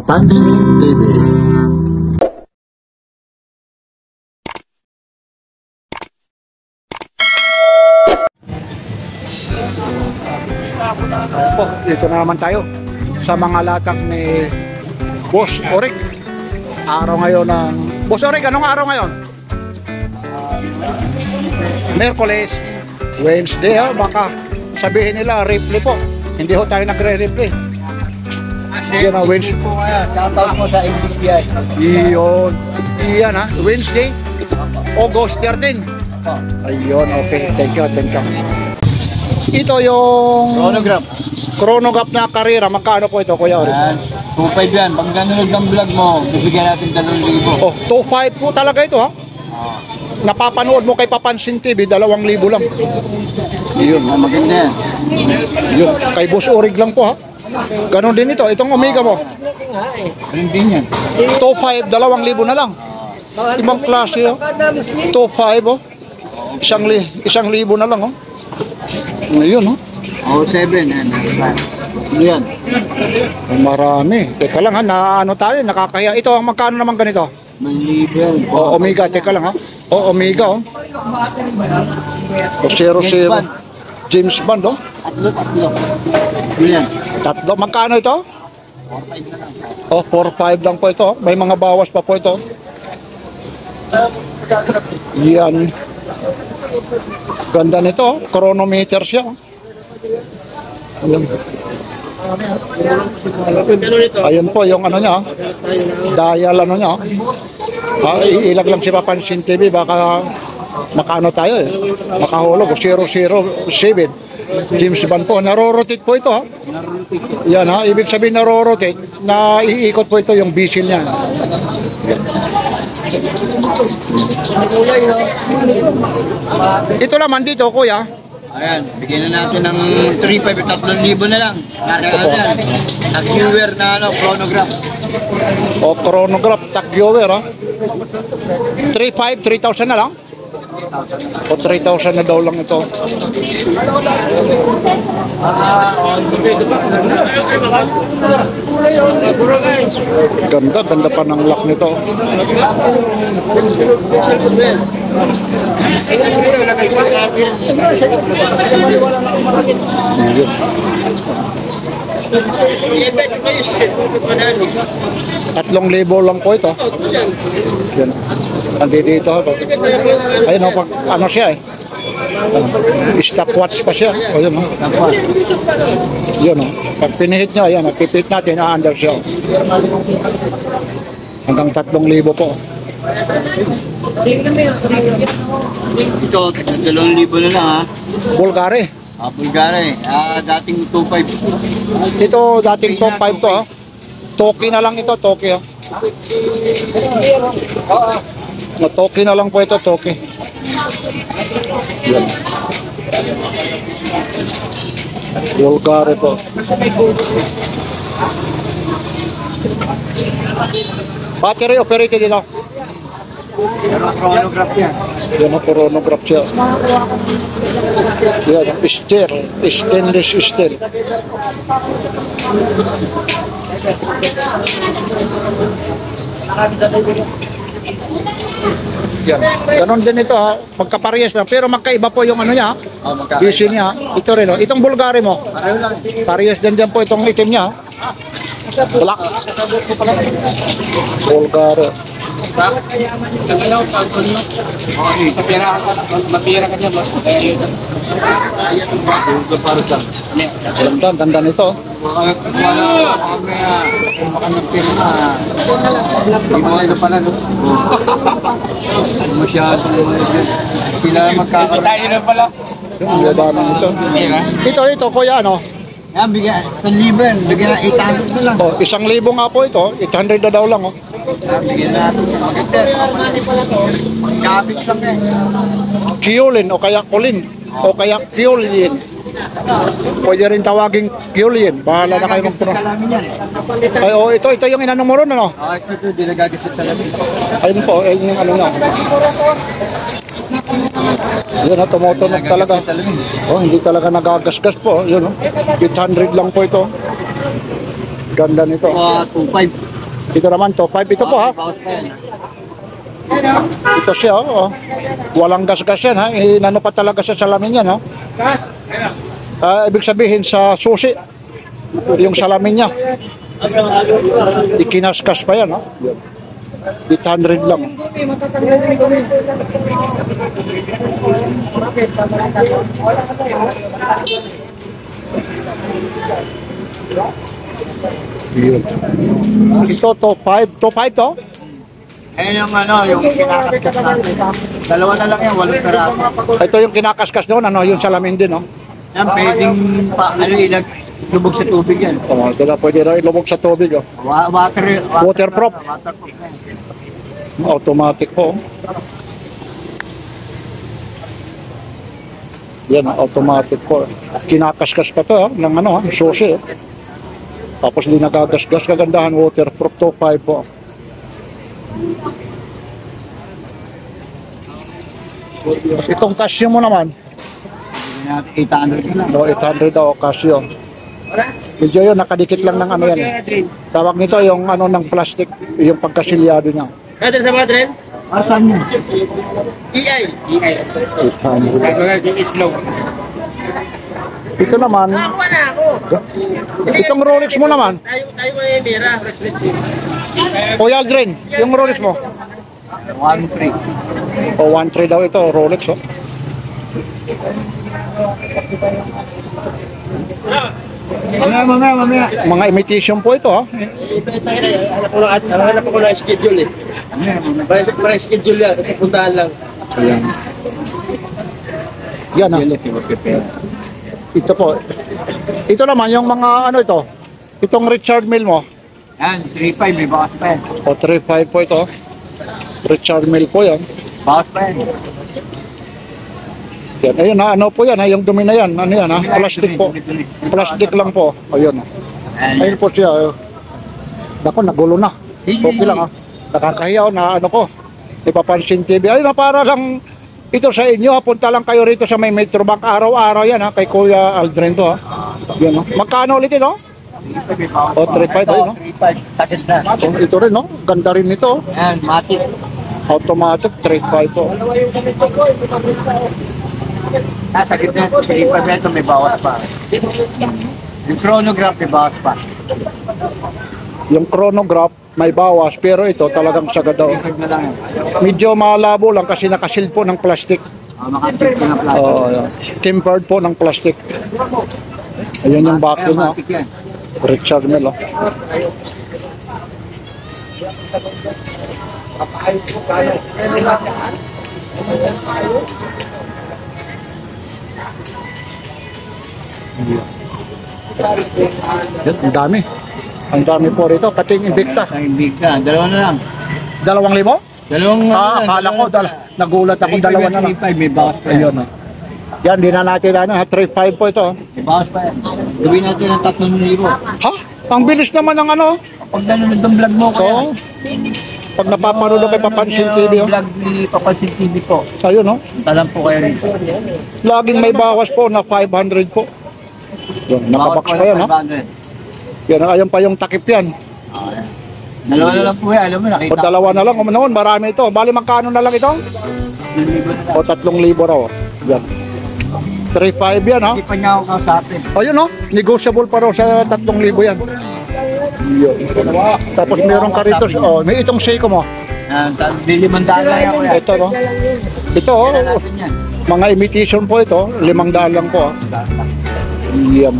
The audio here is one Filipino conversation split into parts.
Papansin TV. Po, dito na naman tayo sa mga latag ni Boss Orig. Araw ngayon ng Boss Orig, anong araw ngayon? Merkules, Wednesday ha, baka sabihin nila replay po. Hindi ho tayo nagre-replay. Yan ang Wednesday po kaya, shoutout mo sa MBCI. Iyon, iyan ha, Wednesday, August 13. Ayun, okay, thank you. Ito yung chronograph na karera. Magkano po ito, Kuya Orig? 2.5 yan. Pag nanonood ng vlog mo, bibigyan natin 2,000. Oh, 2.5 po talaga ito ha. Napapanood mo kay Papansin TV, 2,000 lang. Yun, Maganda yan. yun. Kay Boss Orig lang po ha. Ganon din ito. Itong Omega mo. Ganun din yan. 2.5, 2,000 na lang. Ibang klase oh. 2.5 oh. 1,000 na lang oh. Ayun oh. 7 yan. Ano yan? Marami. Teka lang ha, na ano tayo, nakakaya. Ito, ang magkano naman ganito? 1,000. Oh, Omega, teka lang ha. Oh, Omega oh. O 00. James Bond oh. Tatlo. Ano yan? Tatlo. Magkano ito? 4.5 lang po ito. May mga bawas pa po ito. Yan. Ganda nito. Chronometer siya. Ayan po yung ano niya. Dial ano niya. Ilag lang si Papansin TV. Baka makaano tayo eh. Makahulog. 007. James Bond po. Narorotate po ito ha. Yan ha. Ibig sabihin narorotate. Na iikot po ito yung bisil niya. Ito naman dito, Kuya. Ayan, bigyan na natin ng 3,500 at 3,000 na lang. Yan. Nag-viewer na chronograph. O chronograph, tag-viewer ha. 3,500, 3,000 na lang. O 3,000 na daw lang ito. Ganda pa ng lock nito. Tatlong libo lang po ito. Yan. Nandito dito. Ayun o, ano siya eh. Stopwatch pa siya. O yun o. Yun o. Pag pinihit nyo, ayan, pipihit natin, under siya. Hanggang 3,000 po. Ito, 2,000 na lang ha. Bulgari. Bulgari, dating 2,500. Ito, dating top 5 to ha. Toki na lang ito, Toki ha. Toki na lang po ito, Toki. Yan. Bulgari po. Battery operated dito. Chronograph yan. Yan ang chronograph siya. Yan, steel. Stainless steel. Yan. Ganon din ito ha. Magkaparehas lang. Pero magkaiba po yung ano niya. Vision niya. Ito rin o. Itong Bulgari mo. Parehas din dyan po itong item niya. Black. Bulgari. Mapira ka dyan. Ganda nito. Ito, Kuya, ano? Yan, bigyan. 1,000. Bigyan na 800 na lang. Oh, 1,000 nga po ito. 800 na daw lang, oh. Bigyan natin. Kapit lang eh. Kiolin o kaya Colin o kaya Kiolin. Pwede rin tawagin Kiolin. Bahala na kayo magpuno. Ay, oh, ito yung inanong mo ron, ano? Ito, di nagagasit sa labi. Ayun po, ayun yung ano na. Yun o, tumutunog talaga. Oh, hindi talaga nagagasgas po. Yun o, 800 lang po ito. Ganda nito. 2.5. Ito naman, 2.5. Ito po ha. Bawas pa yan. Ito siya, oh. Walang gas-gas yan ha. Inano pa talaga sa salamin yan ha. Ibig sabihin sa susi, yung salamin niya, ikinaskas pa yan ha. 800 lang. Yun. Ito, 2.5. 2.5 to? Ayan yung ano, yung kinakaskas natin. Dalawa na lang yan, 8 peraso. Ito yung kinakaskas doon, ano, yung salamin din, no? Yan, pwedeng pa, ano, ilag, lubog sa tubig yan. Oh, ito na, pwede na ilubog sa tubig, oh. Waterproof. Waterproof yan. Automatic po. Yan, automatic po. Kinakaskas pa to, ng ano, susi. Tapos di nagagasgas, kagandahan, waterproof to, 5 po. Tapos itong Casio mo naman, 800 ka lang. no, 800 daw, Casio. Medyo yun, nakadikit lang ng ano yan. Tawag nito yung ano ng plastic, yung pagkasilyado niya. Kaya sa mga trend? Asan mo? EI. 800. Ito naman, Nakakuha na ako. itong Rolex mo naman, Tayo may mira. o Aldrin, yung Rolex mo. 1-3. O 1.3 daw ito, Rolex, oh. Mamaya. Mga imitation po ito, ha. Hanap ako ng schedule eh. Para schedule yan, kasi puntahan lang. Ayan. Yan, ha. Ito po. Ito naman, yung mga ano ito, itong Richard Mille mo, Yan, 3.5 may bawas pa yan. o 3.5 po ito. Richard Mille po yan. Bawas pa yan. Yan, ayun ha, ano po yan ha, yung dumi na yan, ano yan ha, plastic po. Plastic lang po, ayun ha. Ayun po siya. Dako, nagulo na. Okay lang ha. Nakakahiyaw na ano ko. Ipapansin TV. Ayun ha, para lang ito sa inyo ha. Punta lang kayo rito sa may Metrobank. Araw-araw yan ha. Kay Kuya Aldrin to ha. Yan ha. Magkano ulit ito? O, 3.5 ayun no? 3.5, sakit na. Ito rin no. Ganda rin ito. Yan, matik. Automatic 3.5 po. Sakit na. 3.5 ito may bawas pa. Yung chronograph may bawas pa. Yung chronograph may bawas pero ito talagang sagad daw. 3.5 na lang yan. Medyo malabo lang kasi nakasil po ng plastic. Makatip ko na plastic. Oo, tempered po ng plastic. Ayan yung back niya. Matik yan. Richard Mille. Oh. Yan, ang dami. Ang dami po rito. Pati yung Invicta. Sa Invicta, dalawa na lang. 2,000? Dalawang Akala ko, nagulat ako, 2 na lang. 3.5 may bawas pa yan. Ayun. Oh. Yan, di na natin ano, 3.5 po ito. Oh. May bawas pa yan. Gawin natin ng 3,000. Ha? Ang bilis naman ng ano. Pag nanonood ng vlog mo, kaya. Oo. Pag napapanood kay Papansin TV, oh. Vlog ni Papansin TV po. Ayun, oh. Talam po kayo rito. Laging may bawas po na 500 po. Yan, nakabox pa yan, ha? 500. Yan, ayan pa yung takip yan. Okay. Dalawa na lang po yan, alam mo, O nakita. dalawa na lang, noon marami ito. Bali, magkano na lang ito? 2,000 na lang. O 3,000 raw. Yan. 3,500 yan, ha? Hindi pa niya ako kausapin. Ayun, no? Negotiable pa raw sa 3,000 yan. Yun. Tapos meron ka rito, oh, may itong Seiko mo. Lilimandaan lang ako yan. Ito, no? Ito, oh, Kailan natin yan. mga imitation po ito. 500 lang po, ha? Yan.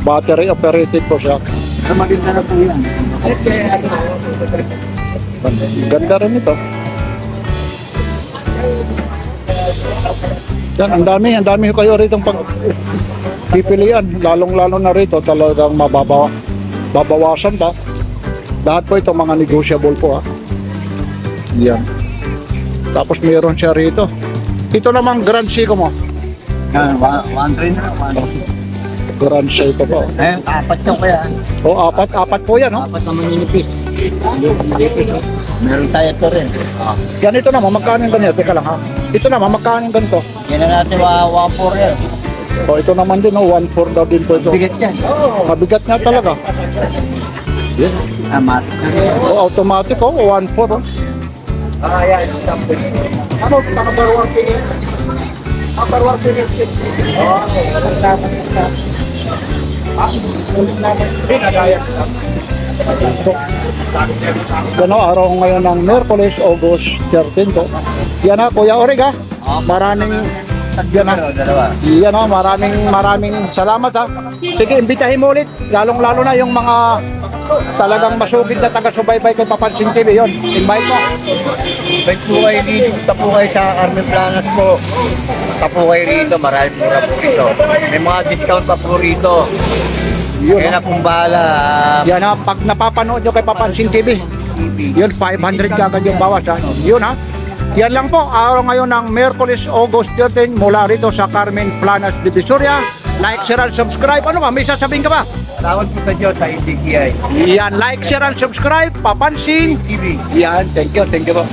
Battery operated po siya. Pero maganda na po yan. Ganda rin ito. Yan, ang dami kayo rito pag pipilian. Lalong-lalo na rito talagang babawasan pa. Lahat po ito mga negotiable po ha. Yan. Tapos meron siya rito. Ito namang Grand Seiko mo. Yan, 1-3 na lang. Grand Seiko po. Ayun, 4 yung kaya. O, apat po yan, no? 4 naman ninipis. Meron tayo ito rin. Ganito naman, magkano yung ganito? Teka lang ha. Ito naman, magkano yung ganito? Yan na natin 1-4 yan. O, ito naman din, 1.4 daw din po ito. Bigat yan. Mabigat nga talaga. Yan. Amat. Oh, automatic oh, 1.4 oh. Yan. Ano, nakabarwang pinis? Nakabarwang pinis. Yan o, araw ngayon ng Merkulis, August 13 po. Yan na, Kuya Orig ha. Maraming, yan na. Yan o, maraming salamat ha. Sige, imbitahin mo ulit. Lalong-lalo na yung mga talagang masugid na taga-subaybay kay Papansin TV. Yun, invite mo. Ba't po kayo dito? Punta po kayo sa Carmen Planas po. Punta po kayo rito. Maraming mura po rito. May mga discount pa po rito. Yun, Kaya na pong bahala. yan ha, pag napapanood nyo kay Papansin TV, yun, 500 kagad yung bawas ha. Yun ha. Yan lang po, araw ngayon ng Merkulis, August 13, mula rito sa Carmen Planas, Divisoria. Like, share, and subscribe. Ano ba? May sasabihin ka ba? Tawag po sa Diyos sa IDKI. Yan, like, share, and subscribe. Papansin. TV. Yan, thank you po.